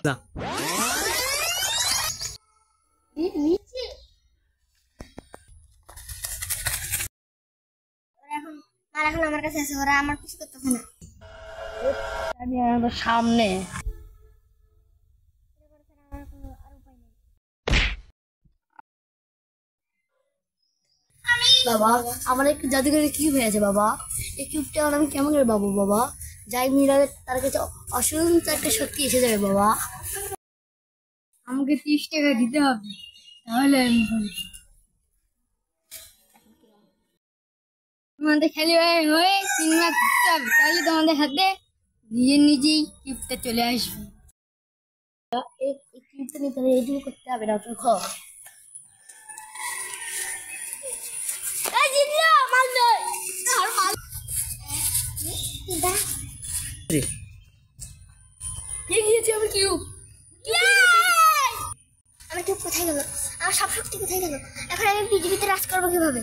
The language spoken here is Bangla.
না। এখন আমার কাছে আছে, ওরা আমার কিছু করতেছে না। সামনে বাবা আমার একটু জাদুঘরে কিউব হয়েছে বাবা। এই কিউবটা আমি কেমন করে পাবো বাবা? যাই মিলাবে তার কাছে অসংখ্য একটা শক্তি এসে যাবে বাবা। আমাকে 30 টাকা দিতে হবে, তাহলে আমি বলবো। তোমাদের খেলি হয়ে 3 মাস ঘুরতে হবে, তাহলে তোমাদের হাতে নিজেই কিউবটা চলে আসবে। এই কিউবটা নিতে হলে এইটুকু করতে হবে না, তুমি খাও। আমার কিউব কোথায় গেল? আমার সব শক্তি কোথায় গেল? এখন আমি পৃথিবীতে রাজ করবো কিভাবে?